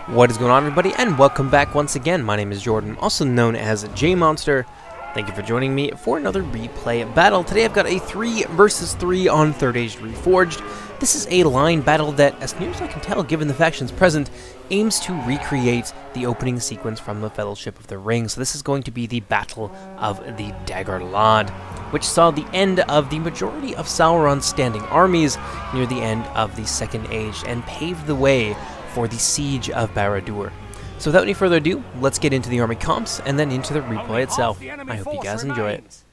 What is going on, everybody, and welcome back once again. My name is Jordan, also known as JMonster. Thank you for joining me for another replay battle. Today I've got a 3 versus 3 on 3rd Age Reforged. This is a line battle that, as near as I can tell, given the factions present, aims to recreate the opening sequence from the Fellowship of the Ring. So this is going to be the Battle of the Dagorlad, which saw the end of the majority of Sauron's standing armies near the end of the 2nd Age and paved the way for the Siege of Barad-dûr. So without any further ado, let's get into the army comps and then into the replay itself. I hope you guys enjoy it.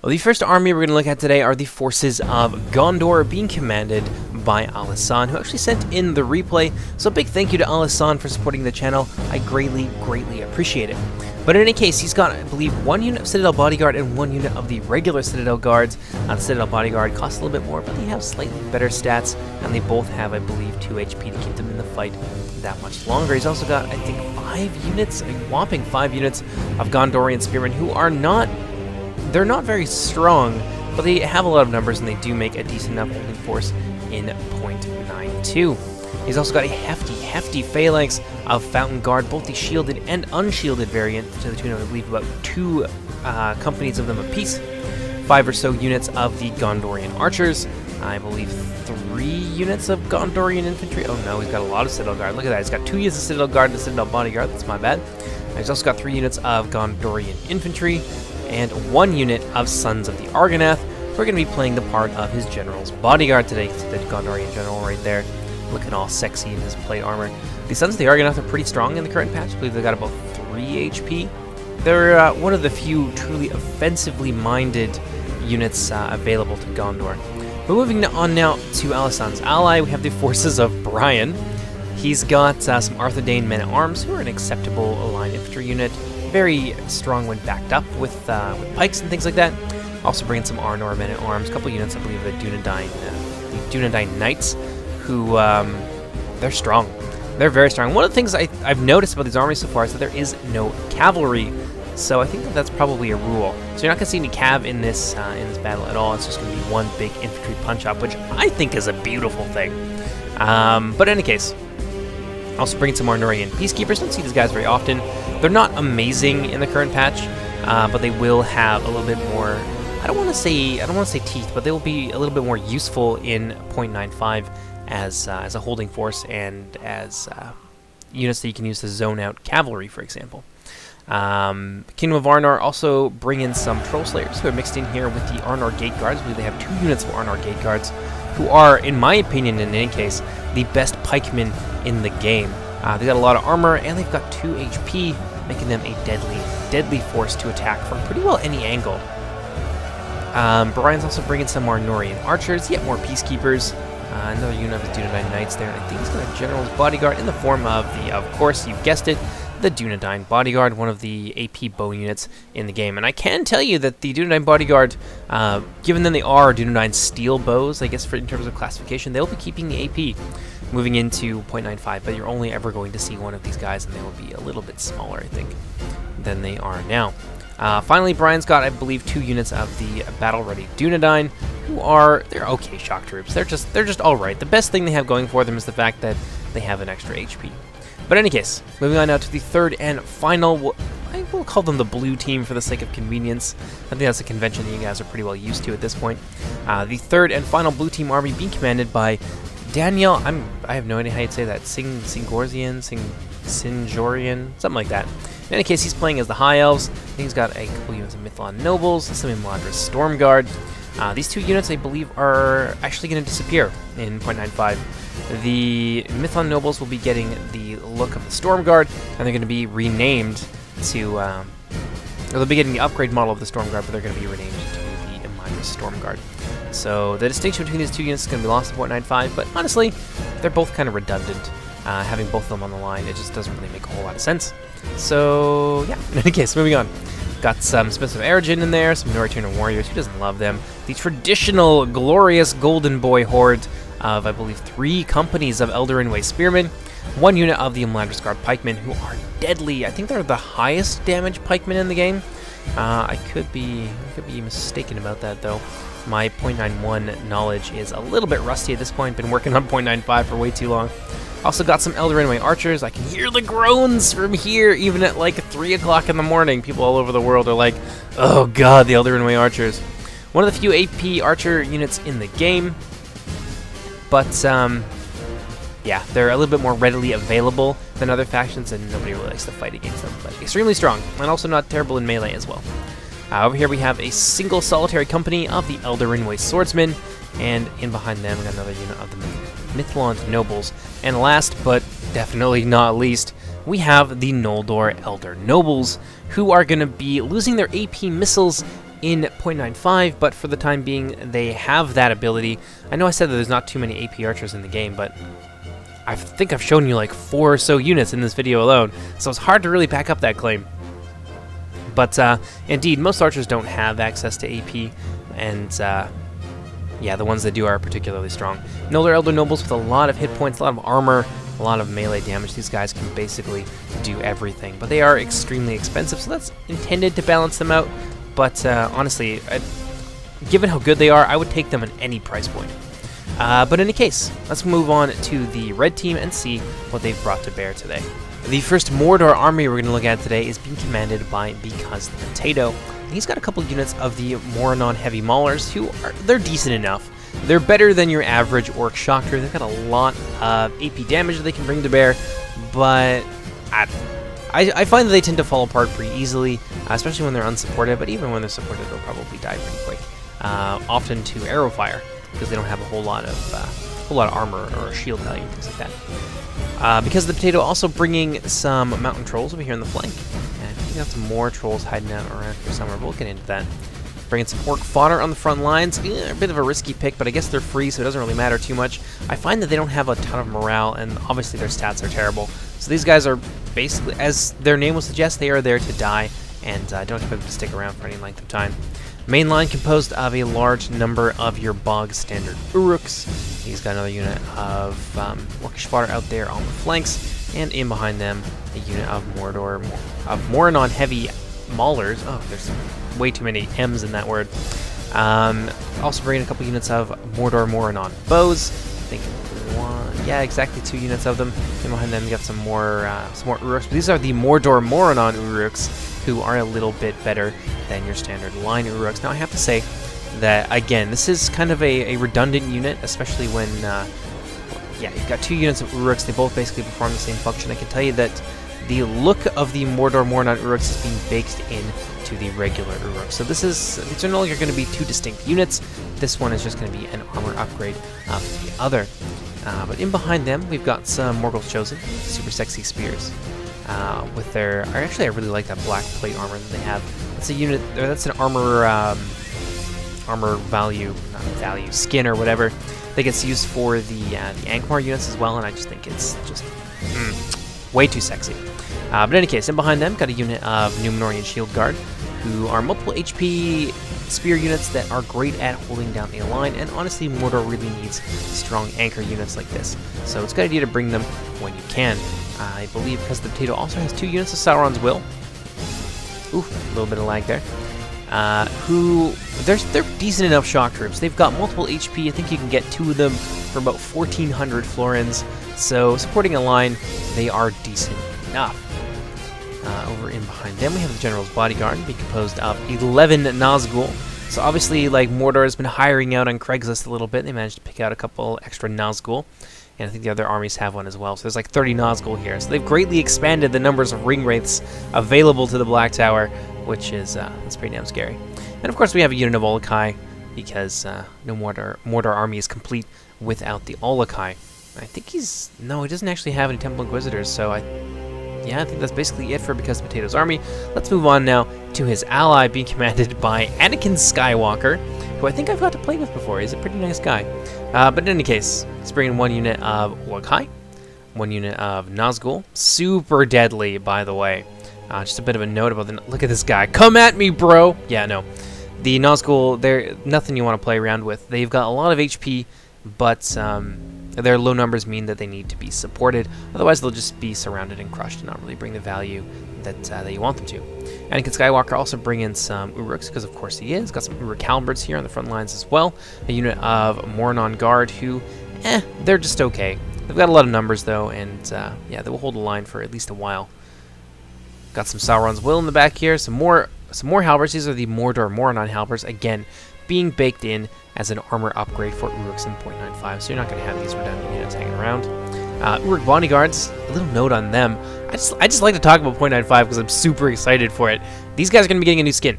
Well, the first army we're going to look at today are the forces of Gondor, being commanded by Alissan, who actually sent in the replay. So a big thank you to Alissan for supporting the channel. I greatly appreciate it. But in any case, he's got, I believe, 1 unit of Citadel Bodyguard and 1 unit of the regular Citadel Guards. The Citadel Bodyguard costs a little bit more, but they have slightly better stats, and they both have, I believe, 2 HP to keep them in the fight that much longer. He's also got, I think, 5 units, a whopping 5 units of Gondorian Spearmen, who are not, they're not very strong, but they have a lot of numbers, and they do make a decent enough holding force in .92. He's also got a hefty phalanx of Fountain Guard, both the shielded and unshielded variant, to the tune of, I believe, about 2 companies of them apiece. 5 or so units of the Gondorian Archers. I believe 3 units of Gondorian Infantry. Oh no, he's got a lot of Citadel Guard. Look at that, he's got 2 units of Citadel Guard and a Citadel Bodyguard. That's my bad. He's also got 3 units of Gondorian Infantry and 1 unit of Sons of the Argonath. We're going to be playing the part of his General's Bodyguard today. You can see the Gondorian General right there, looking all sexy in his plate armor. The Sons of the Argonath are pretty strong in the current patch. I believe they've got about 3 HP. They're one of the few truly offensively minded units available to Gondor. But moving on now to Alissan's ally, we have the forces of Brian. He's got some Arthedain men-at-arms, who are an acceptable line infantry unit. Very strong when backed up with pikes and things like that. Also bringing some Arnor men-at-arms, a couple units, I believe, of the Dunedain Knights, who, they're strong. They're very strong. One of the things I've noticed about these armies so far is that there is no cavalry, so I think that that's probably a rule. So you're not going to see any cav in this battle at all. It's just going to be one big infantry punch-up, which I think is a beautiful thing. But in any case, also bringing some Arnorian Peacekeepers. Don't see these guys very often. They're not amazing in the current patch, but they will have a little bit more. I don't want to say teeth, but they will be a little bit more useful in .95 as a holding force and as units that you can use to zone out cavalry, for example. Kingdom of Arnor also bring in some Troll Slayers who are mixed in here with the Arnor Gate Guards. I believe they have 2 units of Arnor Gate Guards, who are, in my opinion, in any case, the best pikemen in the game. They've got a lot of armor, and they've got 2 HP, making them a deadly force to attack from pretty well any angle. Brian's also bringing some Arnorian Archers, yet more Peacekeepers. Another unit of his Dunedain Knights there, and I think he's got a General's Bodyguard in the form of the, of course, you guessed it, the Dunedain Bodyguard, one of the AP bow units in the game. And I can tell you that the Dunedain Bodyguard, given that they are Dunedain steel bows, I guess in terms of classification, they'll be keeping the AP moving into .95, but you're only ever going to see one of these guys, and they will be a little bit smaller, I think, than they are now. Finally, Brian's got, I believe, 2 units of the battle-ready Dunedain, who are, they're okay shock troops. They're just all right. The best thing they have going for them is the fact that they have an extra HP. But in any case, moving on now to the 3rd and final, I will call them the blue team for the sake of convenience. I think that's a convention that you guys are pretty well used to at this point. The 3rd and final blue team army being commanded by Daniel, I have no idea how you'd say that, Sinjorian, something like that. In any case, he's playing as the High Elves. I think he's got a couple units of Mithlond Nobles, some Imladris Storm Guard. These 2 units, I believe, are actually going to disappear in .95. The Mithlond Nobles will be getting the look of the Storm Guard, and they're going to be renamed to, or they'll be getting the upgrade model of the Storm Guard, but they're going to be renamed to the Imladris Storm Guard. So the distinction between these 2 units is going to be lost in .95, but honestly, they're both kind of redundant. Having both of them on the line, it just doesn't really make a whole lot of sense. So, yeah, in any case, moving on. Got some Smiths of Eredin in there, some Norituna warriors, who doesn't love them. The traditional glorious Golden Boy horde of, I believe, 3 companies of Eldarin Way Spearmen, 1 unit of the Imladris Guard Pikemen, who are deadly. I think they're the highest damage pikemen in the game. I could be mistaken about that, though. My .91 knowledge is a little bit rusty at this point. Been working on .95 for way too long. Also got some Elder Ringway archers. I can hear the groans from here, even at like 3 o'clock in the morning. People all over the world are like, oh god, the Elder Ringway archers. One of the few AP archer units in the game, but yeah, they're a little bit more readily available than other factions, and nobody really likes to fight against them, but extremely strong, and also not terrible in melee as well. Over here we have a single solitary company of the Elder Ringway Swordsmen, and in behind them we got another unit of the Mithlond Nobles. And last, but definitely not least, we have the Noldor Elder Nobles, who are going to be losing their AP missiles in .95, but for the time being, they have that ability. I know I said that there's not too many AP archers in the game, but I think I've shown you like 4 or so units in this video alone, so it's hard to really back up that claim. But indeed, most archers don't have access to AP, and yeah, the ones that do are particularly strong. Noldor Elder Nobles with a lot of hit points, a lot of armor, a lot of melee damage. These guys can basically do everything, but they are extremely expensive, so that's intended to balance them out. But honestly, given how good they are, I would take them at any price point. But in any case, let's move on to the red team and see what they've brought to bear today. The first Mordor army we're going to look at today is being commanded by Because the Potato. He's got a couple units of the Moranon Heavy Maulers who they're decent enough. They're better than your average Orc Shock Trooper. They've got a lot of AP damage that they can bring to bear, but I find that they tend to fall apart pretty easily, especially when they're unsupported, but even when they're supported, they'll probably die pretty quick. Often to arrow fire, because they don't have a whole lot of armor or shield value, things like that. Because the Potato also bringing some mountain trolls over here in the flank, and we got some more trolls hiding out around here somewhere. We'll get into that. Bringing some orc fodder on the front lines. A bit of a risky pick, but I guess they're free, so it doesn't really matter too much. I find that they don't have a ton of morale, and obviously their stats are terrible. So these guys are basically, as their name will suggest, they are there to die, and don't expect them to stick around for any length of time. Main line composed of a large number of your bog standard Uruks. He's got another unit of orcish fodder out there on the flanks, and in behind them, a unit of Moranon Heavy Maulers. Oh, there's way too many M's in that word. Also bringing a couple units of Mordor Moranon bows. I think yeah, exactly 2 units of them. And behind them, we got some more Uruks. But these are the Mordor Moranon Uruks, who are a little bit better than your standard line Uruks. Now, I have to say that again, this is kind of a redundant unit, especially when yeah, you've got 2 units of Uruks. They both basically perform the same function. I can tell you that the look of the Mordor Moranon Uruks is being baked in to the regular Uruks. So these are no longer going to be 2 distinct units. This one is just going to be an armor upgrade of the other. But in behind them, we've got some Morgul's Chosen, super sexy spears. With their, actually I really like that black plate armor that they have. That's a unit, or that's an armor skin or whatever that gets used for the Angmar units as well, and I just think it's just way too sexy. But in any case, in behind them, got a unit of Numenorian Shield Guard, who are multiple HP spear units that are great at holding down a line, and honestly, Mordor really needs strong anchor units like this, so it's a good idea to bring them when you can. I believe Because the Potato also has 2 units of Sauron's Will. Oof, a little bit of lag there. They're decent enough shock troops. They've got multiple HP. I think you can get 2 of them for about 1,400 florins. So supporting a line, they are decent enough. Over in behind them, we have the General's Bodyguard, being composed of 11 Nazgul. So obviously, like, Mordor has been hiring out on Craigslist a little bit. They managed to pick out a couple extra Nazgul, and I think the other armies have one as well. So there's like 30 Nazgul here. So they've greatly expanded the numbers of ring wraiths available to the Black Tower, which is that's pretty damn scary. And of course, we have a unit of Olokai, because no Mordor army is complete without the Olokai. I think he doesn't actually have any Temple Inquisitors, so I think that's basically it for Because the Potato's army. Let's move on now to his ally, being commanded by Anakin Skywalker, who I think I've got to play with before. He's a pretty nice guy. But in any case, he's bringing 1 unit of Olokai, 1 unit of Nazgul. Super deadly, by the way. Just a bit of a note about look at this guy. Come at me, bro! Yeah, no. The Nazgul, they're nothing you want to play around with. They've got a lot of HP, but Their low numbers mean that they need to be supported, otherwise they'll just be surrounded and crushed and not really bring the value that you want them to. Anakin Skywalker also bring in some Uruks, because of course he is. Got some Uruk halberds here on the front lines as well. A unit of Mornon Guard who, they're just okay. They've got a lot of numbers though, and yeah, they will hold the line for at least a while. Got some Sauron's Will in the back here. Some more halberds. These are the Mordor Mornon halberds, again being baked in as an armor upgrade for Uruks in 0.95, so you're not going to have these redundant units hanging around. Uruk bodyguards, a little note on them. I just like to talk about 0.95 because I'm super excited for it. These guys are going to be getting a new skin,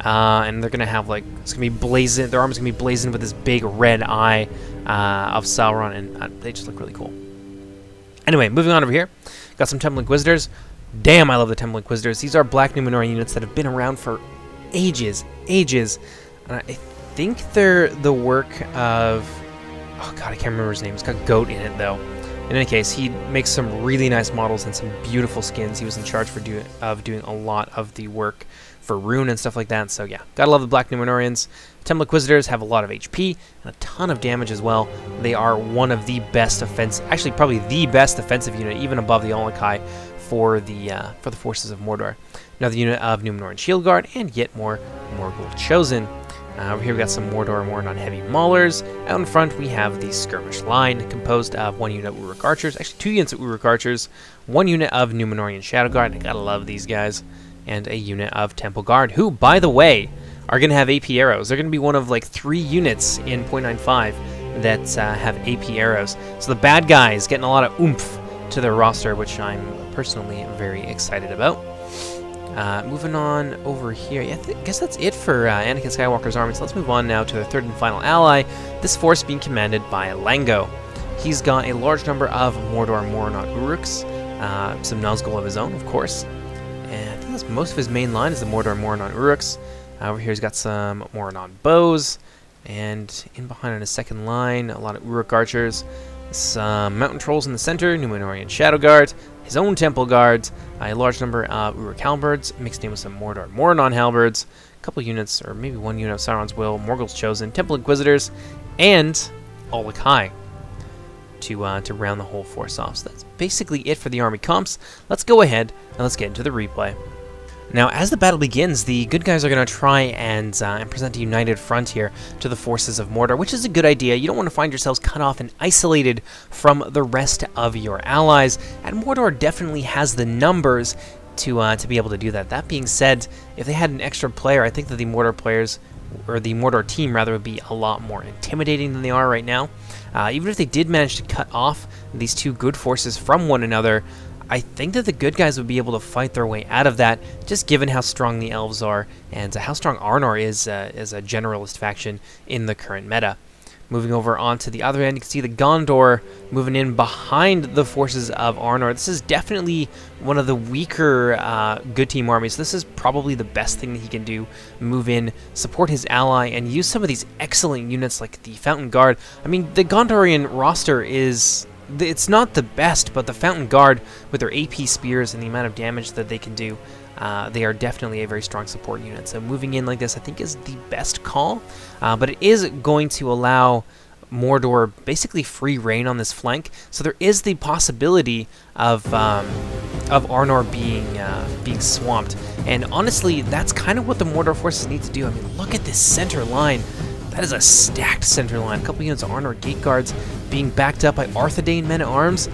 and they're going to have like, it's going to be blazing. Their armor's going to be blazing with this big red eye of Sauron, and they just look really cool. Anyway, moving on over here, got some Temple Inquisitors. Damn, I love the Temple Inquisitors. These are Black Numenorean units that have been around for ages. And I think they're the work of, oh god, I can't remember his name. It's got Goat in it though. In any case, he makes some really nice models and some beautiful skins. He was in charge for doing a lot of the work for Rune and stuff like that. So yeah, gotta love the Black Numenoreans. Temple Inquisitors have a lot of HP and a ton of damage as well. They are one of the best actually probably the best offensive unit, even above the Olokai, for the forces of Mordor. Another unit of Numenorean Shield Guard, and yet more Morgul Chosen. Over here we got some Mordor Mornon Heavy Maulers. Out in front we have the Skirmish Line, composed of 1 unit of Uruk Archers, actually 2 units of Uruk Archers, 1 unit of Numenorean Shadow Guard, I gotta love these guys, and a unit of Temple Guard, who, by the way, are gonna have AP arrows. They're gonna be one of like 3 units in 0.95 that have AP arrows. So the bad guys getting a lot of oomph to their roster, which I'm personally very excited about. Moving on over here, yeah, I guess that's it for Anakin Skywalker's army. So let's move on now to the third and final ally, this force being commanded by Lango. He's got a large number of Mordor Mornon Uruks, some Nazgul of his own, of course. And I think that's most of his main line is the Mordor Mornon Uruks. Over here he's got some Mornon Bows, and in behind on his second line, a lot of Uruk Archers, some Mountain Trolls in the center, Numenorean Shadow Guard, his own Temple Guards, a large number of Uruk halberds, mixed in with some Mordor Mornon halberds, a couple units, or maybe 1 unit of Sauron's Will, Morgul's Chosen, Temple Inquisitors, and Olokai to round the whole force off. So that's basically it for the army comps. Let's go ahead and let's get into the replay. Now, as the battle begins, the good guys are going to try and present a united front here to the forces of Mordor, which is a good idea. You don't want to find yourselves cut off and isolated from the rest of your allies, and Mordor definitely has the numbers to be able to do that. That being said, if they had an extra player, I think that the Mordor players, or the Mordor team rather, would be a lot more intimidating than they are right now. Even if they did manage to cut off these 2 good forces from one another, I think that the good guys would be able to fight their way out of that, just given how strong the Elves are and how strong Arnor is as a generalist faction in the current meta. Moving over onto the other end, you can see the Gondor moving in behind the forces of Arnor. This is definitely one of the weaker good team armies. This is probably the best thing that he can do. Move in, support his ally, and use some of these excellent units like the Fountain Guard. I mean, the Gondorian roster is... it's not the best, but the Fountain Guard, with their AP spears and the amount of damage that they can do, they are definitely a very strong support unit. So moving in like this, I think, is the best call. But it is going to allow Mordor basically free reign on this flank. So there is the possibility of Arnor being swamped. And honestly, that's kind of what the Mordor forces need to do. I mean, look at this center line. That is a stacked center line. A couple units of Arnor Gate Guards being backed up by Arthedain Men-at-Arms.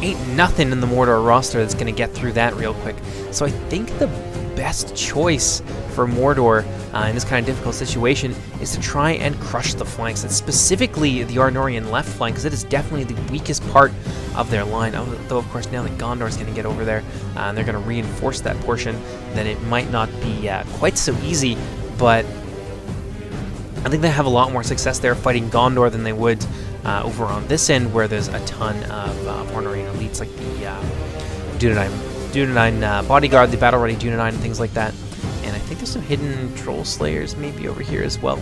Ain't nothing in the Mordor roster that's going to get through that real quick. So I think the best choice for Mordor in this kind of difficult situation is to try and crush the flanks, and specifically the Arnorian left flank, because it is definitely the weakest part of their line. Though, of course, now that Gondor is going to get over there and they're going to reinforce that portion, then it might not be quite so easy, but I think they have a lot more success there fighting Gondor than they would over on this end, where there's a ton of Arnorian elites like the Dunedain Bodyguard, the Battle Ready Dunedain, and things like that. And I think there's some hidden Troll Slayers maybe over here as well.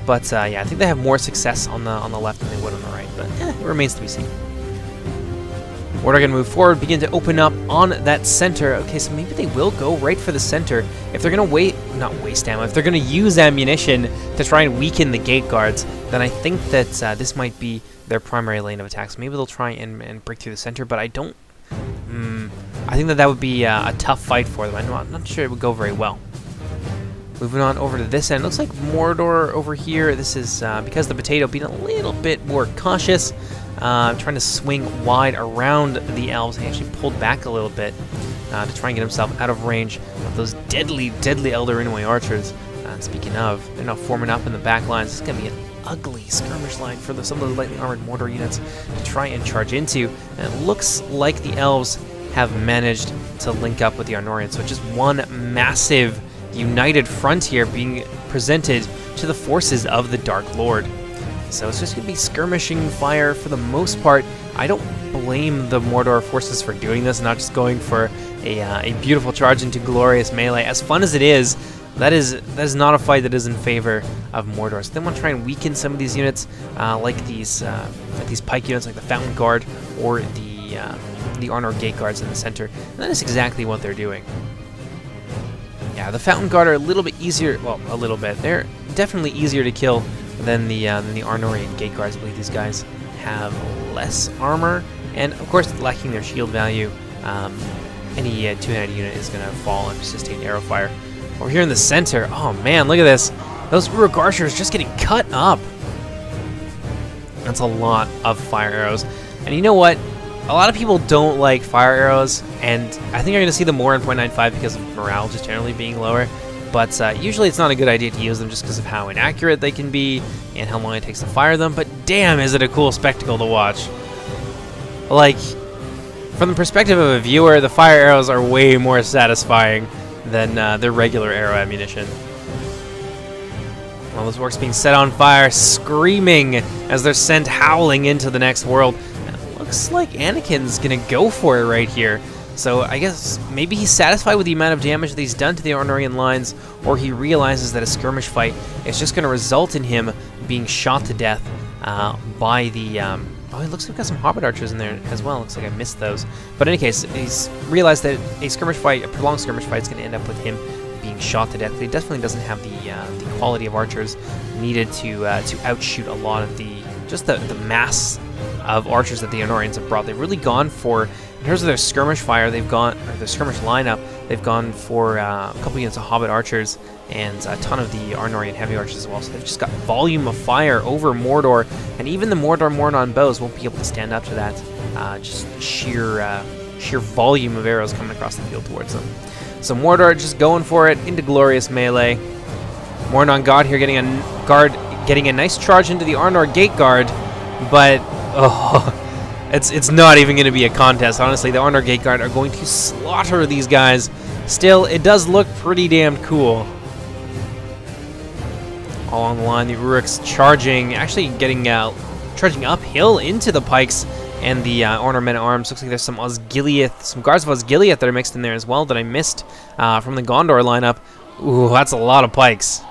But yeah, I think they have more success on the left than they would on the right, but it remains to be seen. Mordor going to move forward, begin to open up on that center. Okay, so maybe they will go right for the center. If they're going to not waste ammo, if they're going to use ammunition to try and weaken the gate guards, then I think that this might be their primary lane of attacks. Maybe they'll try and break through the center, but I don't... I think that would be a tough fight for them. I'm not sure it would go very well. Moving on over to this end. Looks like Mordor over here. This is because the potato being a little bit more cautious. Trying to swing wide around the elves. He actually pulled back a little bit to try and get himself out of range of those deadly, deadly Elder Ringway archers. Speaking of, they're now forming up in the back lines. It's going to be an ugly skirmish line for some of the lightly armored Mordor units to try and charge into. And it looks like the elves have managed to link up with the Arnorians. So just one massive united front here being presented to the forces of the Dark Lord. So it's just going to be skirmishing fire for the most part. I don't blame the Mordor forces for doing this, not just going for a beautiful charge into glorious melee. As fun as it is, that is not a fight that is in favor of Mordor. So they want to try and weaken some of these units, like these pike units, like the Fountain Guard or the Arnor Gate Guards in the center. And that is exactly what they're doing. Yeah, the Fountain Guard are a little bit easier. Well, a little bit. They're definitely easier to kill than the Arnorian Gate Guards. I believe these guys have less armor, and of course, lacking their shield value, any two-handed unit is going to fall under sustained arrow fire. Over here in the center, oh man, look at this. Those Uruk archers just getting cut up. That's a lot of fire arrows. And you know what? A lot of people don't like fire arrows, and I think you're going to see them more in 0.95 because of morale just generally being lower. But usually it's not a good idea to use them just because of how inaccurate they can be and how long it takes to fire them. But damn, is it a cool spectacle to watch. Like, from the perspective of a viewer, the fire arrows are way more satisfying than their regular arrow ammunition. All this work's being set on fire, screaming as they're sent howling into the next world. And it looks like Anakin's gonna go for it right here. So I guess maybe he's satisfied with the amount of damage that he's done to the Arnorian lines, or he realizes that a skirmish fight is just going to result in him being shot to death by the... oh, it looks like we've got some Hobbit archers in there as well. Looks like I missed those. But in any case, he's realized that a skirmish fight, a prolonged skirmish fight, is going to end up with him being shot to death. But he definitely doesn't have the quality of archers needed to outshoot a lot of the mass of archers that the Arnorians have brought. They've really gone for, in terms of their skirmish fire, they've gone, or their skirmish lineup, they've gone for a couple units of Hobbit archers and a ton of the Arnorian heavy archers as well. So they've just got volume of fire over Mordor, and even the Mordor Mornon bows won't be able to stand up to that. Just sheer volume of arrows coming across the field towards them. So Mordor just going for it into glorious melee. Mornon God here getting a nice charge into the Arnor Gate Guard, but oh, it's not even going to be a contest. Honestly, the Arnor Gate Guard are going to slaughter these guys. Still, it does look pretty damn cool. All along the line, the Uruks charging, actually charging uphill into the pikes and the Arnor men-at-arms. Looks like there's some Osgiliath, some guards of Osgiliath that are mixed in there as well that I missed from the Gondor lineup. Ooh, that's a lot of pikes.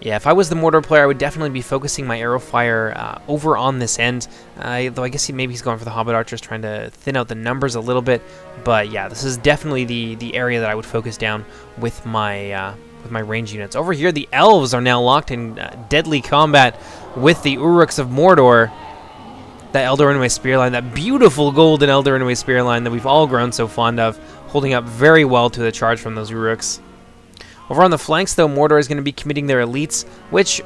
Yeah, if I was the Mordor player, I would definitely be focusing my arrow fire over on this end. Though I guess maybe he's going for the Hobbit archers, trying to thin out the numbers a little bit. But yeah, this is definitely the area that I would focus down with my range units. Over here, the Elves are now locked in deadly combat with the Uruks of Mordor. That Elder Ringway spear line, that beautiful golden Elder Ringway spear line that we've all grown so fond of, holding up very well to the charge from those Uruks. Over on the flanks, though, Mordor is going to be committing their elites, which,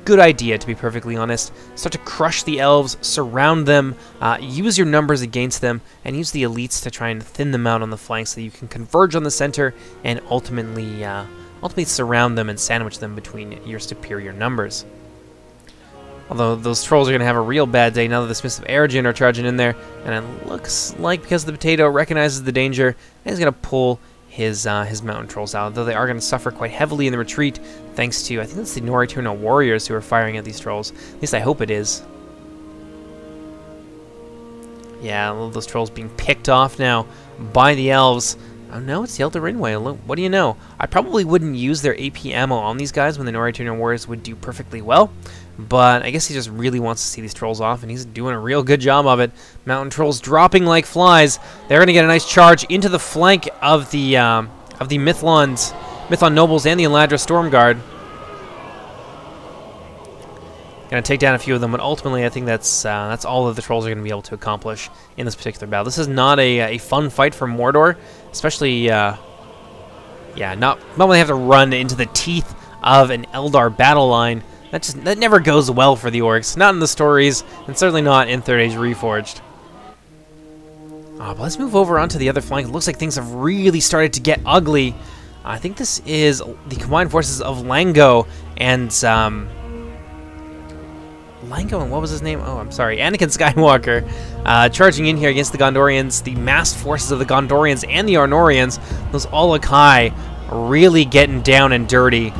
good idea, to be perfectly honest. Start to crush the elves, surround them, use your numbers against them, and use the elites to try and thin them out on the flanks so that you can converge on the center and ultimately surround them and sandwich them between your superior numbers. Although those trolls are going to have a real bad day now that the Smiths of Eredin are charging in there, and it looks like because the potato recognizes the danger, and he's going to pull his mountain trolls out, though they are going to suffer quite heavily in the retreat, thanks to, I think that's the Norituna warriors who are firing at these trolls. At least I hope it is. Yeah, all of those trolls being picked off now by the elves. Oh no, it's the Elder Ringway. What do you know? I probably wouldn't use their AP ammo on these guys when the Norituna warriors would do perfectly well, but I guess he just really wants to see these trolls off, and he's doing a real good job of it. Mountain trolls dropping like flies. They're going to get a nice charge into the flank of the Mithlon nobles and the Eladra Storm Guard. Gonna take down a few of them, but ultimately I think that's all that the trolls are gonna be able to accomplish in this particular battle. This is not a fun fight for Mordor, especially yeah, not when they have to run into the teeth of an Eldar battle line. That never goes well for the orcs, not in the stories, and certainly not in Third Age Reforged. But let's move over onto the other flank. It looks like things have really started to get ugly. I think this is the combined forces of Lango and what was his name? Oh, I'm sorry, Anakin Skywalker, charging in here against the Gondorians, the massed forces of the Gondorians and the Arnorians. Those Olokai really getting down and dirty.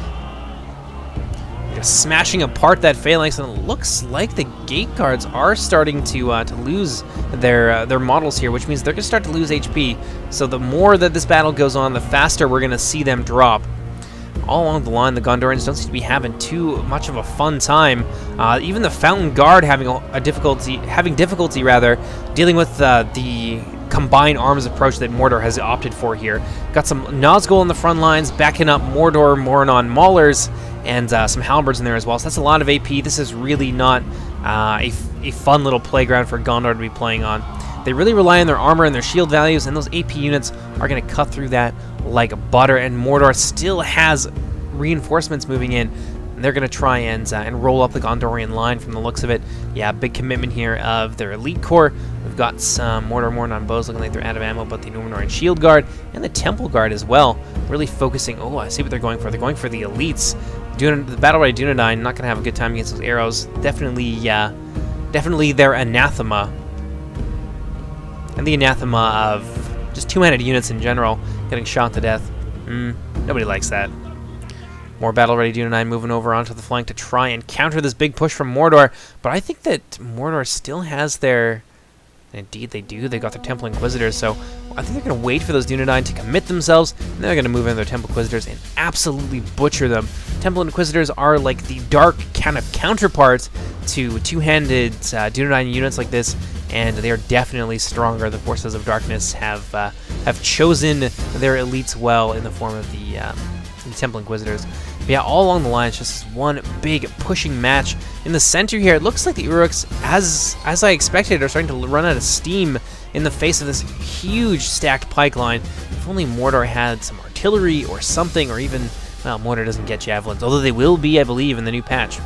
Just smashing apart that phalanx, and it looks like the gate guards are starting to lose their models here, which means they're going to start to lose HP. So the more that this battle goes on, the faster we're going to see them drop. All along the line, the Gondorians don't seem to be having too much of a fun time. Even the Fountain Guard having difficulty dealing with the combined arms approach that Mordor has opted for here. Got some Nazgul on the front lines, backing up Mordor, Moranon Maulers, and some Halberds in there as well. So that's a lot of AP. This is really not a fun little playground for Gondor to be playing on. They really rely on their armor and their shield values, and those AP units are going to cut through that like butter, and Mordor still has reinforcements moving in. And they're going to try and roll up the Gondorian line from the looks of it. Yeah, big commitment here of their elite corps. We've got some Moranon bows looking like they're out of ammo, but the Numenorean Shield Guard and the Temple Guard as well. Really focusing. Oh, I see what they're going for. They're going for the elites. The Battle Ready Dunedain not going to have a good time against those arrows. Definitely their anathema. And the anathema of just two-handed units in general getting shot to death. Nobody likes that. More Battle Ready Dunedain moving over onto the flank to try and counter this big push from Mordor. But I think that Mordor still has their... Indeed they do. They got their Temple Inquisitors, so I think they're going to wait for those Dunedain to commit themselves, and then they're going to move in their Temple Inquisitors and absolutely butcher them. Temple Inquisitors are like the dark kind of counterpart to two-handed Dunedain units like this, and they are definitely stronger. The Forces of Darkness have chosen their elites well in the form of the Temple Inquisitors. But yeah, all along the line, it's just one big pushing match. In the center here, it looks like the Uruks, as I expected, are starting to run out of steam in the face of this huge stacked pike line. If only Mordor had some artillery or something, or even, well, Mordor doesn't get javelins, although they will be, I believe, in the new patch.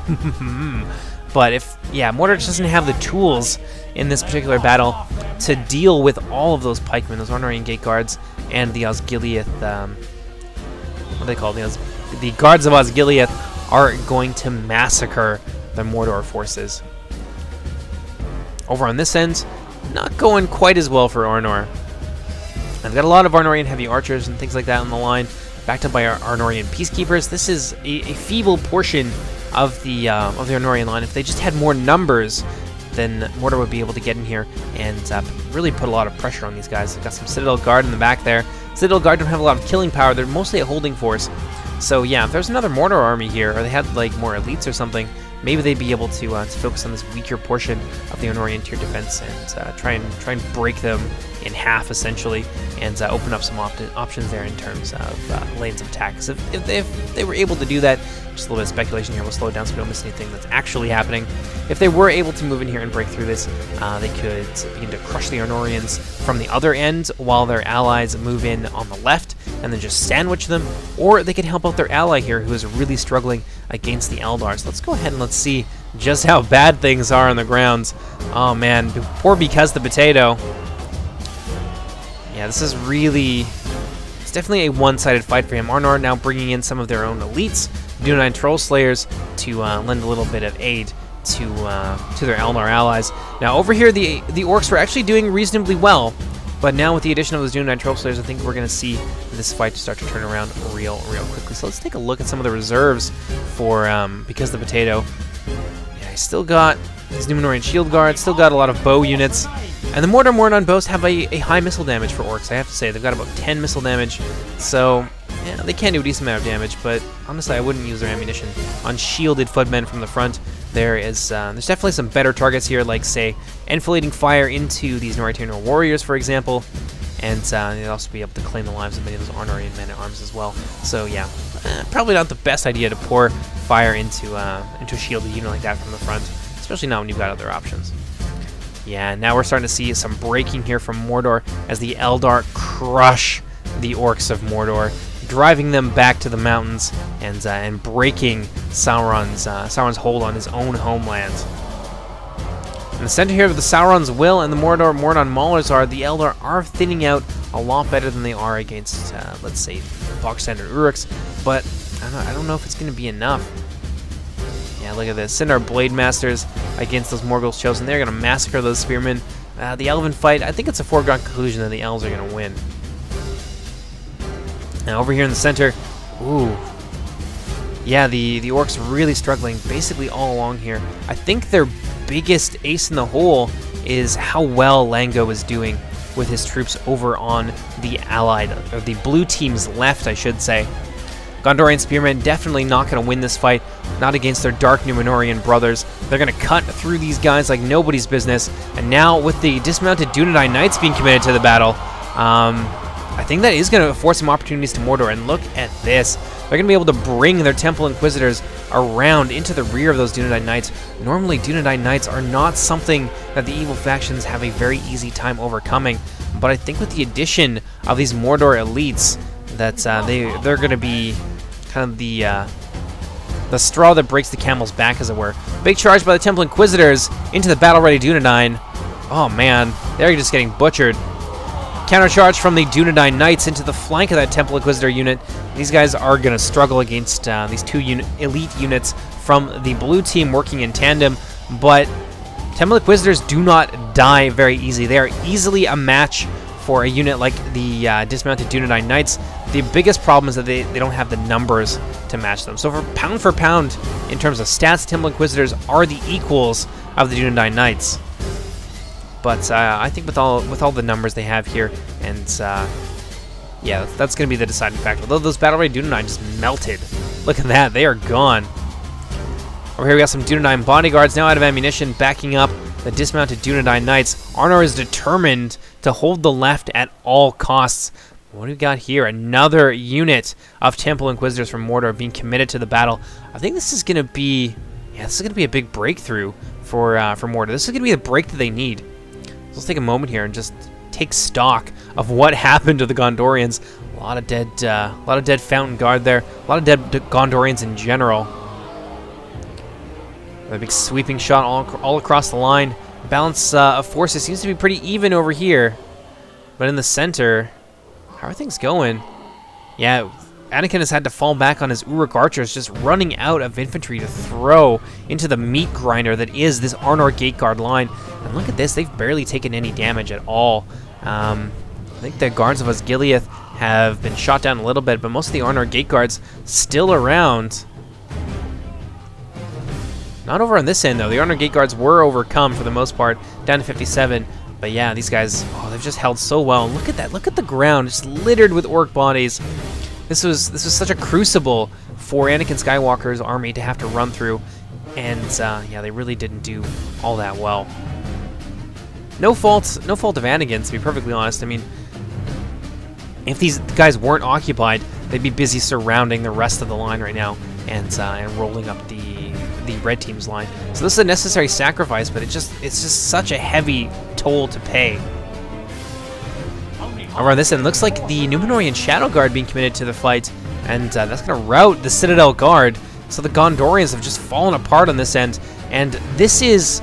But Mordor just doesn't have the tools in this particular battle to deal with all of those pikemen, those Arnorian Gate Guards, and the Osgiliath, what are they called? The Guards of Osgiliath are going to massacre the Mordor forces. Over on this end, not going quite as well for Arnor. I've got a lot of Arnorian heavy archers and things like that on the line, backed up by our Arnorian peacekeepers. This is a feeble portion of the Arnorian line. If they just had more numbers, then Mordor would be able to get in here and really put a lot of pressure on these guys. They've got some Citadel Guard in the back there. Citadel Guard don't have a lot of killing power. They're mostly a holding force. So yeah, if there's another Mordor army here, or they had like more elites or something, maybe they'd be able to focus on this weaker portion of the Arnorian tier defense and try and break them in half essentially, and open up some options there in terms of lanes of attack. Because if they were able to do that, just a little bit of speculation here, we'll slow it down so we don't miss anything that's actually happening. If they were able to move in here and break through this, they could begin to crush the Arnorians from the other end while their allies move in on the left and then just sandwich them, or they could help out their ally here who is really struggling against the Eldar. So let's go ahead and let's see just how bad things are on the ground. Oh man, poor Because the Potato. Yeah, this is really... It's definitely a one-sided fight for him. Arnor now bringing in some of their own elites, Dunedain Troll Slayers, to lend a little bit of aid to their Eldar allies. Now over here, the orcs were actually doing reasonably well, but now with the addition of those Dunedain Troll Slayers, I think we're going to see this fight start to turn around real quickly. So let's take a look at some of the reserves for Because the Potato. Yeah, he's still got his Numenorean Shield Guard, still got a lot of bow units. And the Moranon bows have a high missile damage for orcs, I have to say. They've got about 10 missile damage, so yeah, they can do a decent amount of damage, but honestly I wouldn't use their ammunition on shielded footmen from the front. There's definitely some better targets here, like, say, enfilading fire into these Northumer warriors, for example, and they'll also be able to claim the lives of many of those Arnorian men-at-arms as well. So yeah, probably not the best idea to pour fire into a shielded unit like that from the front, especially not when you've got other options. Yeah, now we're starting to see some breaking here from Mordor as the Eldar crush the orcs of Mordor, driving them back to the mountains and breaking Sauron's hold on his own homeland. In the center here of the Sauron's will and the Mordor Maulers are, the Eldar are thinning out a lot better than they are against, let's say, Bog Standard Uruks, but I don't know if it's going to be enough. Yeah, look at this. Send our Blade Masters against those Morgul's Chosen. They're going to massacre those Spearmen. The Elven fight, I think it's a foregone conclusion that the Elves are going to win. Now over here in the center, ooh. Yeah, the Orcs really struggling basically all along here. I think their biggest ace in the hole is how well Lango is doing with his troops over on the allied, or the blue team's left, I should say. Gondorian Spearmen definitely not going to win this fight, not against their Dark Numenorian brothers. They're going to cut through these guys like nobody's business, and now with the dismounted Dunedain Knights being committed to the battle, I think that is going to afford some opportunities to Mordor, and look at this. They're going to be able to bring their Temple Inquisitors around into the rear of those Dunedain Knights. Normally, Dunedain Knights are not something that the evil factions have a very easy time overcoming, but I think with the addition of these Mordor elites, that they're going to be kind of the straw that breaks the camel's back, as it were. Big charge by the Temple Inquisitors into the battle-ready Dunedain. Oh man, they're just getting butchered. Countercharge from the Dunedain Knights into the flank of that Temple Inquisitor unit. These guys are going to struggle against these two elite units from the blue team working in tandem, but Temple Inquisitors do not die very easily. They are easily a match for a unit like the dismounted Dunedain Knights. The biggest problem is that they don't have the numbers to match them. So for pound, in terms of stats, Temple Inquisitors are the equals of the Dunedain Knights. But I think with all the numbers they have here, and yeah, that's going to be the deciding factor. Although those battle-ready Dunedain just melted. Look at that, they are gone. Over here we got some Dunedain bodyguards now out of ammunition, backing up the dismounted Dunedain Knights. Arnor is determined to hold the left at all costs. What do we got here? Another unit of Temple Inquisitors from Mordor being committed to the battle. I think this is going to be, a big breakthrough for Mordor. This is going to be the break that they need. Let's take a moment here and just take stock of what happened to the Gondorians. A lot of dead Fountain Guard there. A lot of dead Gondorians in general. A big sweeping shot all across the line. Balance of forces seems to be pretty even over here, but in the center, how are things going? Yeah, Anakin has had to fall back on his Uruk archers, just running out of infantry to throw into the meat grinder that is this Arnor Gate Guard line. And look at this, they've barely taken any damage at all. I think the guards of Osgiliath have been shot down a little bit, but most of the Arnor Gate Guards still around. Not over on this end, though. The Arnor Gate Guards were overcome for the most part, down to 57. But yeah, these guys, they've just held so well. Look at that. Look at the ground, just littered with orc bodies. This was such a crucible for Anakin Skywalker's army to have to run through, and yeah, they really didn't do all that well. No fault of Anakin's, to be perfectly honest. I mean, if these guys weren't occupied, they'd be busy surrounding the rest of the line right now and rolling up the red team's line. So this is a necessary sacrifice, but it's just such a heavy toll to pay. Over on this end, looks like the Numenorian Shadow Guard being committed to the fight, and that's going to rout the Citadel Guard. So the Gondorians have just fallen apart on this end, and this is...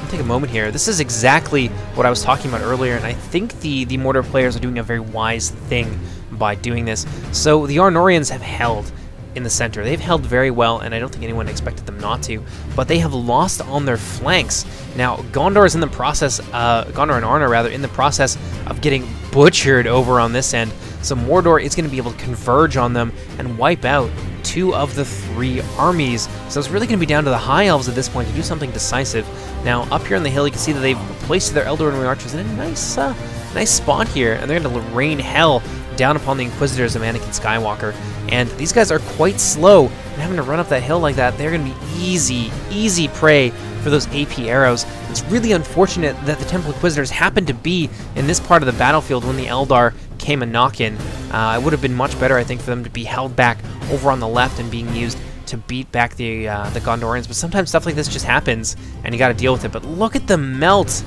I'll take a moment here. This is exactly what I was talking about earlier, and I think the Mordor players are doing a very wise thing by doing this. So the Arnorians have held in the center. They've held very well, and I don't think anyone expected them not to, but they have lost on their flanks. Now, Gondor is in the process, Gondor and Arnor, rather, in the process of getting butchered over on this end, so Mordor is going to be able to converge on them and wipe out 2 of the 3 armies. So it's really going to be down to the High Elves at this point to do something decisive. Now, up here on the hill, you can see that they've placed their Eldorman archers in a nice spot here, and they're going to rain hell down upon the Inquisitors of Anakin Skywalker. And these guys are quite slow, and having to run up that hill like that, they're going to be easy prey for those AP arrows. It's really unfortunate that the Temple Inquisitors happened to be in this part of the battlefield when the Eldar came a knockin'. It would have been much better, I think, for them to be held back over on the left and being used to beat back the Gondorians. But sometimes stuff like this just happens, and you got to deal with it. But look at the melt.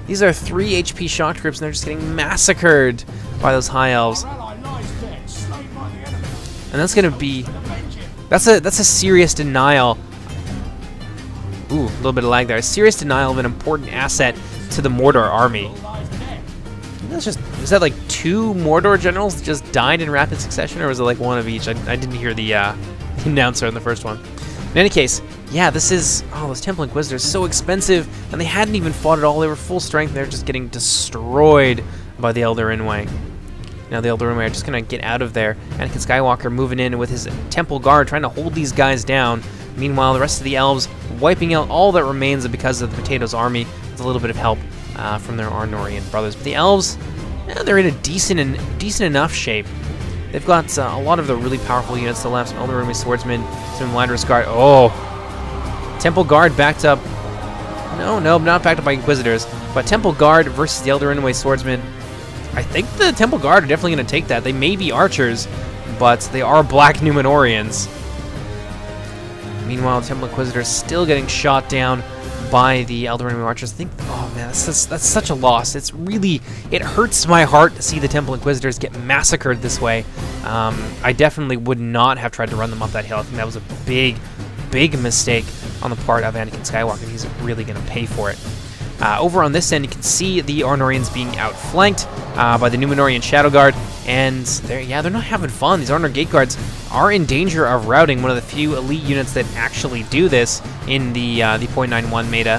These are 3 HP shock troops, and they're just getting massacred by those high elves. And that's gonna be that's a serious denial. Ooh, a little bit of lag there. A serious denial of an important asset to the Mordor army. Is that like 2 Mordor generals that just died in rapid succession, or was it like 1 of each? I didn't hear the announcer in the first one. In any case, yeah, this is... Oh, those Temple Inquisitors, so expensive, and they hadn't even fought at all. They were full strength, and they're just getting destroyed by the Elder Ringway. Now the Elder Ringway are just going to get out of there. Anakin Skywalker moving in with his Temple Guard, trying to hold these guys down. Meanwhile, the rest of the Elves wiping out all that remains because of the Potatoes army with a little bit of help from their Arnorian brothers. But the Elves, they're in a decent enough shape. They've got a lot of the really powerful units to the left. Some Elder Ringway Swordsmen, some Landorus Guard. Oh! Temple Guard backed up. No, not backed up by Inquisitors. But Temple Guard versus the Elder Ringway Swordsmen. I think the Temple Guard are definitely going to take that. They may be archers, but they are Black Numenorians. Meanwhile, the Temple Inquisitors still getting shot down by the Elder Ringway archers. I think, oh man, that's such a loss. It hurts my heart to see the Temple Inquisitors get massacred this way. I definitely would not have tried to run them up that hill. I think that was a big mistake on the part of Anakin Skywalker, and he's really going to pay for it. Over on this end, you can see the Arnorians being outflanked by the Numenorian Shadow Guard, and they're not having fun. These Arnor Gate Guards are in danger of routing, one of the few elite units that actually do this in the .91 meta.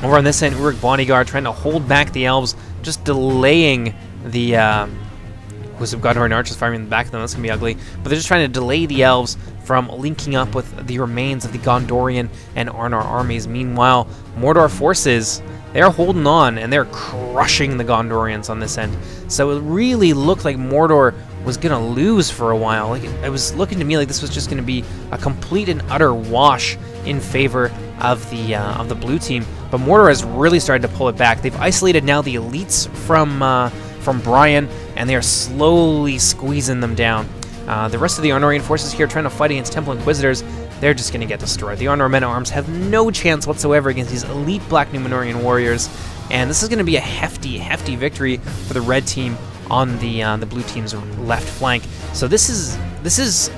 Over on this end, Uruk Bodyguard trying to hold back the Elves, just delaying the who's Gondor and Archers firing in the back of them. That's going to be ugly. But they're just trying to delay the Elves from linking up with the remains of the Gondorian and Arnor armies. Meanwhile, Mordor forces, they're holding on, and they're crushing the Gondorians on this end. So it really looked like Mordor was going to lose for a while. Like, it was looking to me like this was just going to be a complete and utter wash in favor of the blue team. But Mordor has really started to pull it back. They've isolated now the elites from Brian, and they are slowly squeezing them down. The rest of the Arnorian forces here trying to fight against Temple Inquisitors, they're just going to get destroyed. The Arnor Men-at-Arms have no chance whatsoever against these elite Black Numenorian warriors, and this is going to be a hefty victory for the red team on the blue team's left flank. So this is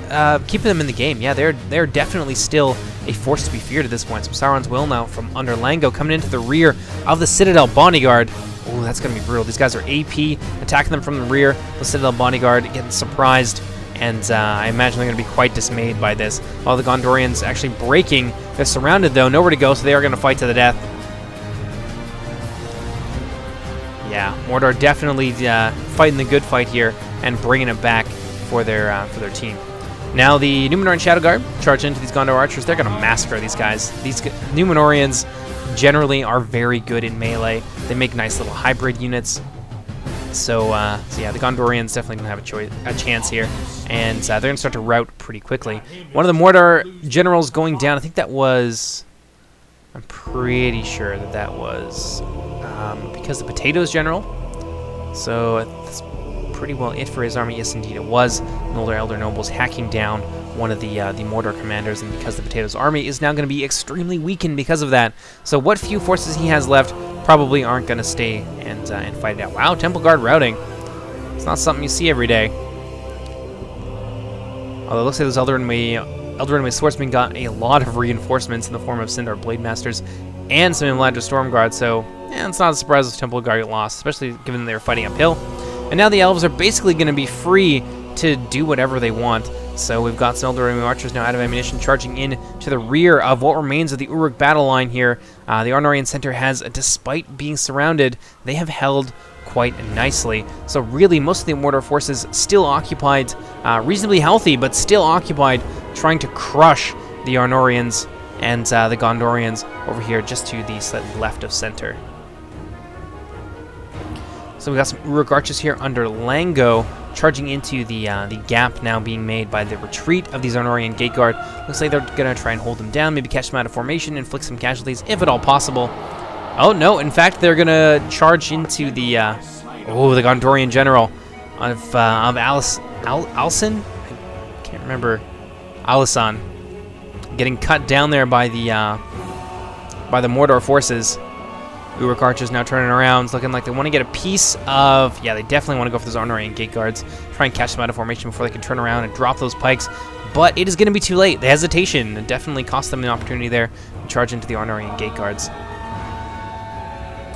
keeping them in the game. Yeah, they're definitely still a force to be feared at this point. Some Sauron's Will now from under Lango coming into the rear of the Citadel Bodyguard. Oh, that's going to be brutal. These guys are AP, attacking them from the rear. The Citadel Bodyguard getting surprised, and I imagine they're going to be quite dismayed by this. All the Gondorians actually breaking. They're surrounded, though. Nowhere to go, so they are going to fight to the death. Yeah, Mordor definitely fighting the good fight here and bringing it back for their team. Now the Numenorian Shadow Guard charge into these Gondor archers. They're going to massacre these guys. These Numenorians generally are very good in melee. They make nice little hybrid units. So yeah, the Gondorians definitely going to have a chance here, and they're going to start to rout pretty quickly. One of the Mordor generals going down. I think that was... I'm pretty sure that was because the Potatoes general. So that's pretty well it for his army. Yes, indeed, it was. An older elder nobles hacking down one of the Mordor commanders, and because the Potatoes army is now going to be extremely weakened because of that. So what few forces he has left probably aren't going to stay and fight it out. Wow, Temple Guard routing. It's not something you see every day. Although it looks like those Elder Ringway Swordsmen got a lot of reinforcements in the form of Sindar Blade Masters and some Imladra Storm Guard, so yeah, it's not a surprise if Temple Guard get lost, especially given they were fighting uphill. And now the Elves are basically going to be free to do whatever they want. So we've got some Elder Ringway Archers now out of ammunition, charging in to the rear of what remains of the Uruk battle line here. The Arnorian Center has, despite being surrounded, they have held quite nicely. So really, most of the Mordor forces still occupied, reasonably healthy, but still occupied, trying to crush the Arnorians and the Gondorians over here just to the slightly left of center. So we got some Uruk archers here under Lango, charging into the gap now being made by the retreat of these Arnorian Gate Guard. Looks like they're going to try and hold them down, maybe catch them out of formation, inflict some casualties, if at all possible. Oh, no, in fact, they're going to charge into the Gondorian general of Alcin? Remember, Alisan getting cut down there by the Mordor forces. Uruk archers now turning around. It's looking like they want to get a piece of... Yeah, they definitely want to go for those Arnorian gate guards. Try and catch them out of formation before they can turn around and drop those pikes. But it is going to be too late. The hesitation definitely cost them an opportunity there to charge into the Arnorian gate guards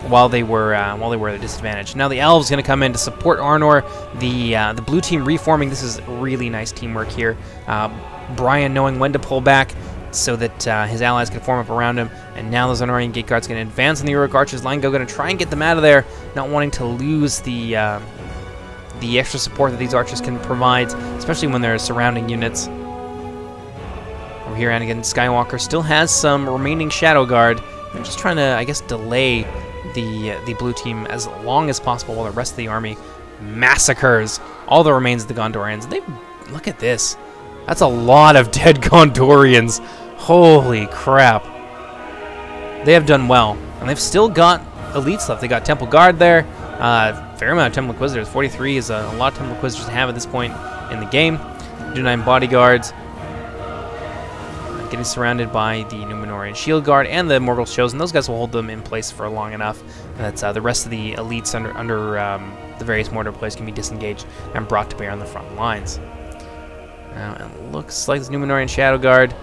while they were at a disadvantage. Now the Elves going to come in to support Arnor. The blue team reforming. This is really nice teamwork here. Brian knowing when to pull back so that his allies can form up around him. And now those Arnorian gate guards going to advance on the Uruk archers. Lango going to try and get them out of there, not wanting to lose the extra support that these archers can provide, especially when they're surrounding units. Over here, Anakin Skywalker still has some remaining Shadow Guard. They're just trying to, I guess, delay the blue team as long as possible while the rest of the army massacres all the remains of the Gondorians. Look at this. That's a lot of dead Gondorians. Holy crap. They have done well. And they've still got elites left. They got Temple Guard there. Fair amount of Temple Inquisitors. 43 is a lot of Temple Inquisitors to have at this point in the game. 9 bodyguards. Getting surrounded by the Numenorian Shield Guard and the Morgul Chosen. Those guys will hold them in place for long enough that the rest of the elites under the various Mordor players can be disengaged and brought to bear on the front lines. Now it looks like this Numenorian Shadow Guard,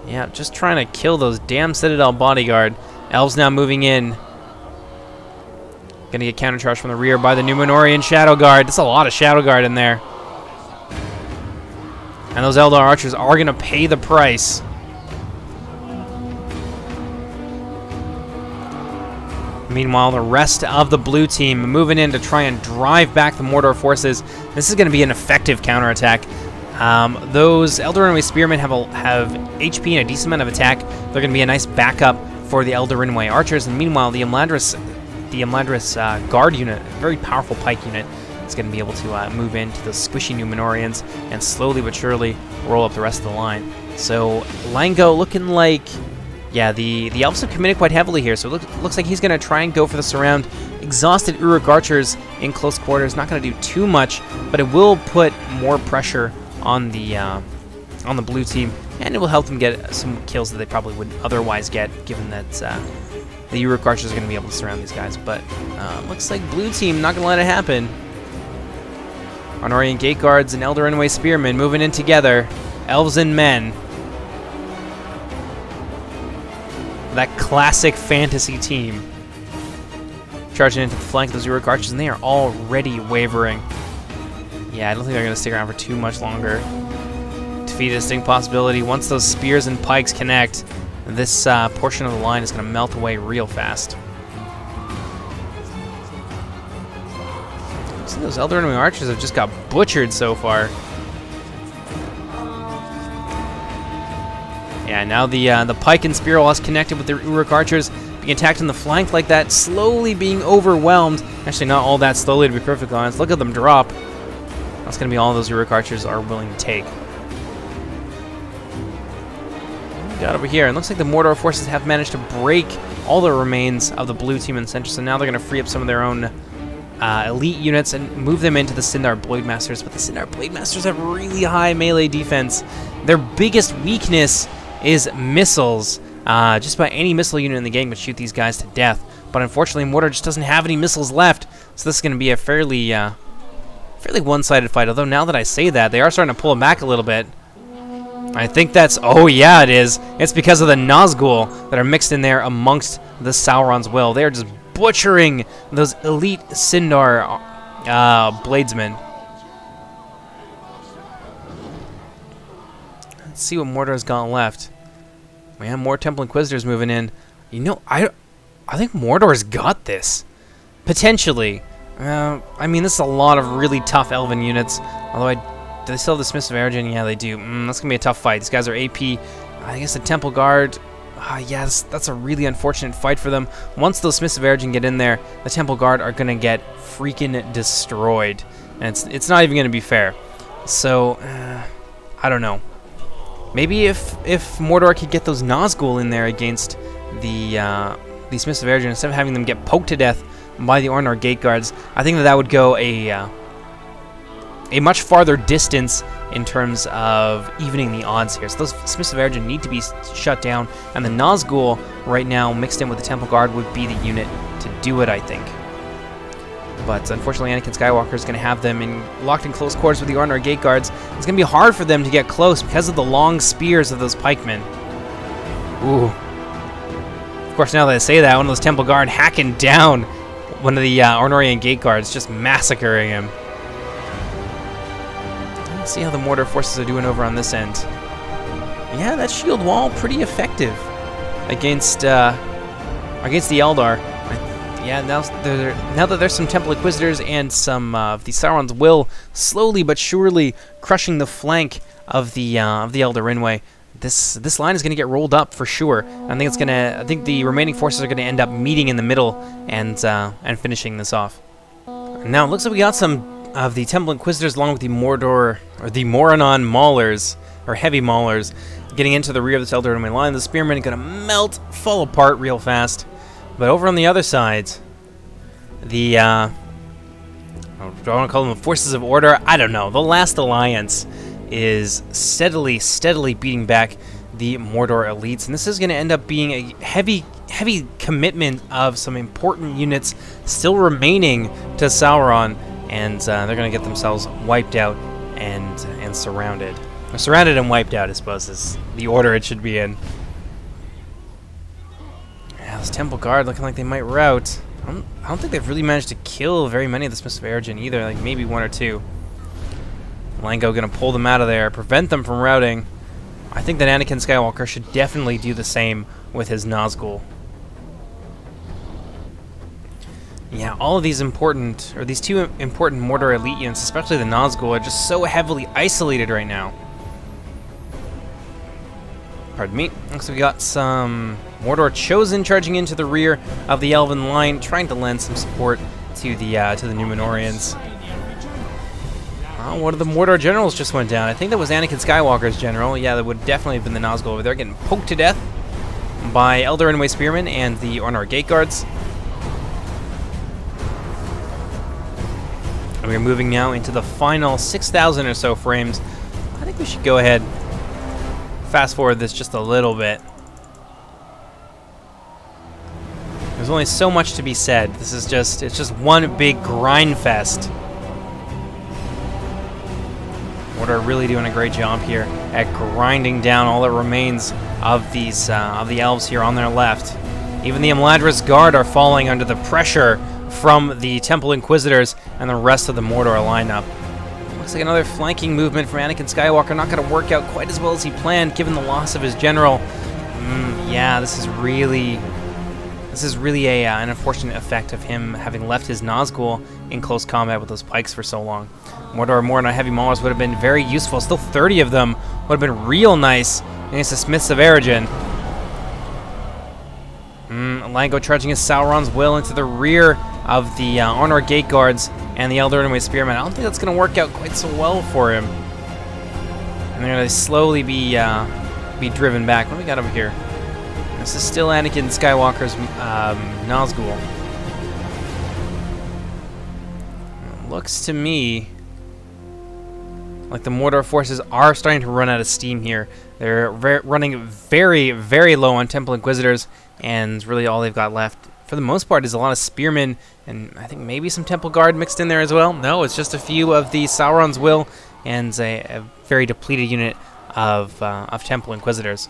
yeah, just trying to kill those damn Citadel bodyguard. Elves now moving in. Gonna get countercharged from the rear by the Numenorian Shadow Guard. That's a lot of Shadow Guard in there. And those Eldar archers are gonna pay the price. Meanwhile, the rest of the blue team moving in to try and drive back the Mordor forces. This is going to be an effective counterattack. Those Elder Rinway Spearmen have HP and a decent amount of attack. They're going to be a nice backup for the Elder Rinway archers. And meanwhile, the Imladris guard unit, a very powerful pike unit, is going to be able to move into the squishy Numenorians and slowly but surely roll up the rest of the line. So Lango looking like... Yeah, the Elves have committed quite heavily here, so it looks like he's going to try and go for the surround. Exhausted Uruk archers in close quarters, not going to do too much, but it will put more pressure on the blue team, and it will help them get some kills that they probably wouldn't otherwise get, given that the Uruk archers are going to be able to surround these guys. But looks like blue team not going to let it happen. Arnorian Gate Guards and Elder Rinway Spearmen moving in together. Elves and men. That classic fantasy team. Charging into the flank of those Uruk archers, and they are already wavering. Yeah, I don't think they're going to stick around for too much longer. Defeat a distinct possibility. Once those spears and pikes connect, this portion of the line is going to melt away real fast. See, those Elder Rinway archers have just got butchered so far. Yeah, now the pike and spear wall is connected with the Uruk archers, being attacked on the flank like that, slowly being overwhelmed. Actually, not all that slowly, to be perfectly honest. Look at them drop. That's going to be all those Uruk archers are willing to take. What we got over here? It looks like the Mordor forces have managed to break all the remains of the blue team in the center, so now they're going to free up some of their own elite units and move them into the Sindar Blademasters. But the Sindar Blademasters have really high melee defense. Their biggest weakness is missiles. Just about any missile unit in the game would shoot these guys to death. But unfortunately, Mordor just doesn't have any missiles left, so this is going to be a fairly one-sided fight. Although now that I say that, they are starting to pull it back a little bit. I think that's... Oh, yeah, it is. It's because of the Nazgul that are mixed in there amongst the Sauron's will. They are just butchering those elite Sindar bladesmen. Let's see what Mordor's got left. We have more Temple Inquisitors moving in. You know, I think Mordor's got this. Potentially. I mean, this is a lot of really tough Elven units. Although, do they still have the Smiths of Eredin? Yeah, they do. That's going to be a tough fight. These guys are AP. I guess the Temple Guard... yeah, that's a really unfortunate fight for them. Once those Smiths of Eredin get in there, the Temple Guard are going to get freaking destroyed. And it's not even going to be fair. So, I don't know. Maybe if Mordor could get those Nazgul in there against the Smiths of Eredin, instead of having them get poked to death by the Arnor Gate Guards, I think that would go a much farther distance in terms of evening the odds here. So those Smiths of Eredin need to be shut down, and the Nazgul right now mixed in with the Temple Guard would be the unit to do it, I think. But unfortunately, Anakin Skywalker is going to have them locked in close quarters with the Arnor Gate Guards. It's going to be hard for them to get close because of the long spears of those pikemen. Ooh. Of course, now that I say that, one of those Temple Guard hacking down one of the Arnorian Gate Guards, just massacring him. Let's see how the Mordor forces are doing over on this end. Yeah, that shield wall pretty effective against the Eldar. Yeah, now that there's some Temple Inquisitors and some of the Sauron's will slowly but surely crushing the flank of the Elder Rinway, this line is going to get rolled up for sure. I think the remaining forces are going to end up meeting in the middle and finishing this off. Now it looks like we got some of the Temple Inquisitors along with the Mordor or the Moranon Maulers or heavy Maulers getting into the rear of this Elder Rinway line. The Spearmen are going to fall apart real fast. But over on the other side, do I want to call them the Forces of Order? I don't know. The Last Alliance is steadily beating back the Mordor elites, and this is going to end up being a heavy commitment of some important units still remaining to Sauron, and they're going to get themselves wiped out and surrounded. Or surrounded and wiped out, I suppose, is the order it should be in. This Temple Guard looking like they might rout. I don't think they've really managed to kill very many of the Smiths of Eredin either, like maybe one or two. Lango gonna pull them out of there, prevent them from routing. I think that Anakin Skywalker should definitely do the same with his Nazgul. Yeah, all of these these two important Mordor elite units, especially the Nazgul, are just so heavily isolated right now. Pardon me. Looks like we got some Mordor Chosen charging into the rear of the Elven line, trying to lend some support to the Númenóreans. One of the Mordor generals just went down. I think that was Anakin Skywalker's general. Yeah, that would definitely have been the Nazgul over there, getting poked to death by Elder Rinway Spearmen and the Arnor Gate Guards. And we're moving now into the final 6,000 or so frames. I think we should go ahead, fast forward this just a little bit. There's only so much to be said. It's just one big grind fest. Mordor really doing a great job here at grinding down all that remains of these of the elves here on their left. Even the Imladris Guard are falling under the pressure from the Temple Inquisitors and the rest of the Mordor lineup. Looks like another flanking movement from Anakin Skywalker, not going to work out quite as well as he planned given the loss of his general. Yeah, this is really an unfortunate effect of him having left his Nazgul in close combat with those pikes for so long. Mordor more on heavy maulers would have been very useful. Still 30 of them would have been real nice against the Smiths of Eredin. Lango charging his Sauron's will into the rear of the Arnor Gate Guards and the Elder Rinway Spearmen. I don't think that's going to work out quite so well for him. And they're going to slowly be driven back. What do we got over here? This is still Anakin Skywalker's Nazgul. It looks to me like the Mordor forces are starting to run out of steam here. They're running very, very low on Temple Inquisitors, and really all they've got left, for the most part, is a lot of Spearmen, and I think maybe some Temple Guard mixed in there as well. No, it's just a few of the Sauron's Will and a very depleted unit of Temple Inquisitors.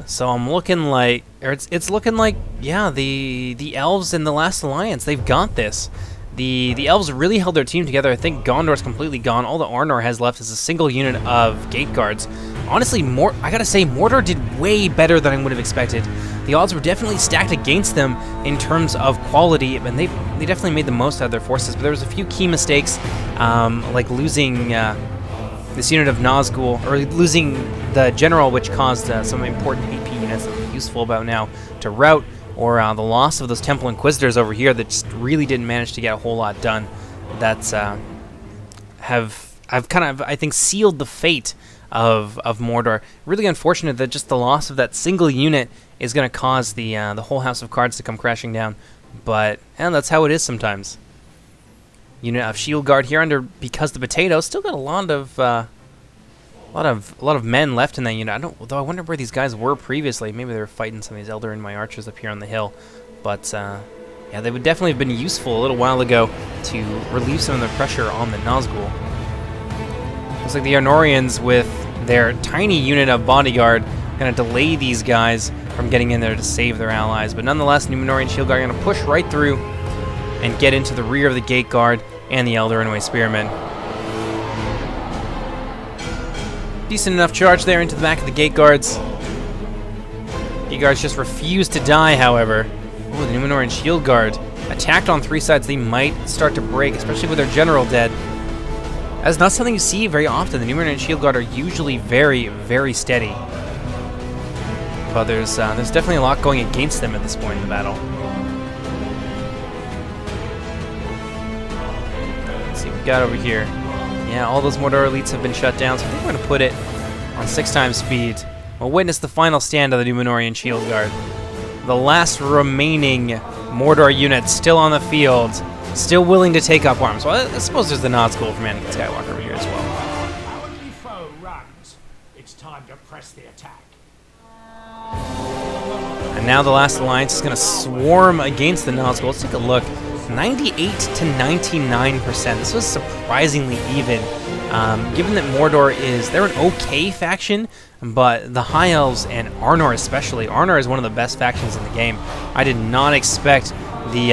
So I'm looking like, or it's looking like, yeah, the Elves and the Last Alliance, they've got this. The Elves really held their team together. I think Gondor's completely gone. All the Arnor has left is a single unit of Gate Guards. Honestly, I gotta say, Mordor did way better than I would have expected. The odds were definitely stacked against them in terms of quality, and they definitely made the most out of their forces. But there was a few key mistakes, like losing this unit of Nazgul, or losing the general, which caused some important AP units that are useful about now to rout, or the loss of those Temple Inquisitors over here that just really didn't manage to get a whole lot done. That's have kind of, I think, sealed the fate of Mordor. Really unfortunate that just the loss of that single unit is going to cause the whole house of cards to come crashing down. But that's how it is sometimes. unit of shield guard here under Because the Potato. Still got a lot of men left in that unit. Though I wonder where these guys were previously. Maybe they were fighting some of these Elder and my archers up here on the hill. But yeah, they would definitely have been useful a little while ago to relieve some of the pressure on the Nazgul. Looks like the Arnorians with their tiny unit of bodyguard going to delay these guys from getting in there to save their allies. But nonetheless, Numenorian shield guard are going to push right through and get into the rear of the gate guard and the Elder and Spearmen. Decent enough charge there into the back of the gate guards. Gate guards just refuse to die, however. Oh, the Numenorian shield guard attacked on 3 sides. They might start to break, especially with their general dead. That's not something you see very often. The Numenorian shield guard are usually very, very steady. But there's definitely a lot going against them at this point in the battle. Let's see what we got over here. Yeah, all those Mordor elites have been shut down, so I think we're going to put it on 6 times speed. We'll witness the final stand of the Numenorian shield guard. The last remaining Mordor unit still on the field, still willing to take up arms. Well, I suppose there's the Nazgul from Anakin Skywalker over here as well. Our only foe runs. It's time to press the attack. And now the last alliance is going to swarm against the Nazgul. Let's take a look. 98 to 99%. This was surprisingly even. Given that Mordor they're an okay faction, but the High Elves and Arnor especially. Arnor is one of the best factions in the game. I did not expect the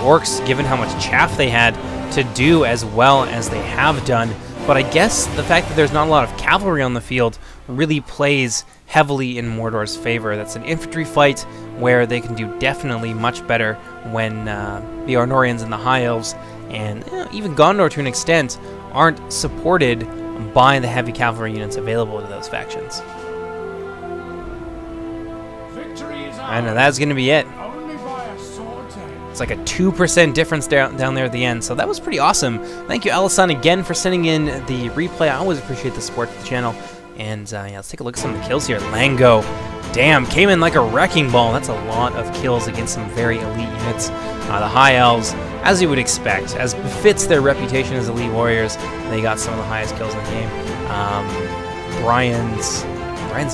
Orcs, given how much chaff they had, to do as well as they have done. But I guess the fact that there's not a lot of cavalry on the field really plays heavily in Mordor's favor. That's an infantry fight where they can do definitely much better when the Arnorians and the High Elves, and even Gondor to an extent, aren't supported by the heavy cavalry units available to those factions. I know that's going to be it. It's like a 2% difference down there at the end, so that was pretty awesome. Thank you, Allison, again for sending in the replay. I always appreciate the support to the channel. And yeah, let's take a look at some of the kills here. Lango, damn, came in like a wrecking ball. That's a lot of kills against some very elite units. The High Elves, as you would expect, as befits their reputation as elite warriors, they got some of the highest kills in the game. Brian's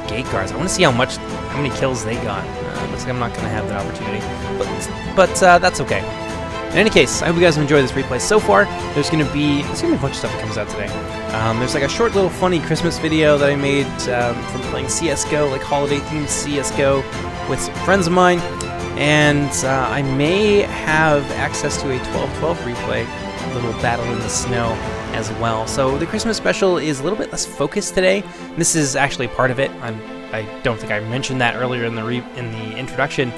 gate guards. I want to see how many kills they got. Looks like I'm not going to have that opportunity, but that's okay. In any case, I hope you guys have enjoyed this replay so far. There's gonna be a bunch of stuff that comes out today. There's like a short little funny Christmas video that I made from playing CS:GO, like holiday-themed CS:GO, with some friends of mine, and I may have access to a 12-12 replay, a little battle in the snow as well. So the Christmas special is a little bit less focused today. This is actually part of it. I don't think I mentioned that earlier in the introduction,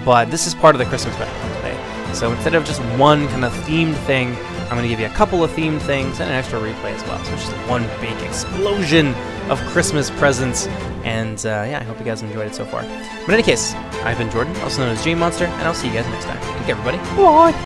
but this is part of the Christmas special today. So instead of just one kind of themed thing, I'm going to give you a couple of themed things and an extra replay as well. So it's just one big explosion of Christmas presents. And yeah, I hope you guys enjoyed it so far. But in any case, I've been Jordan, also known as JMonster, and I'll see you guys next time. Take care, everybody. Bye!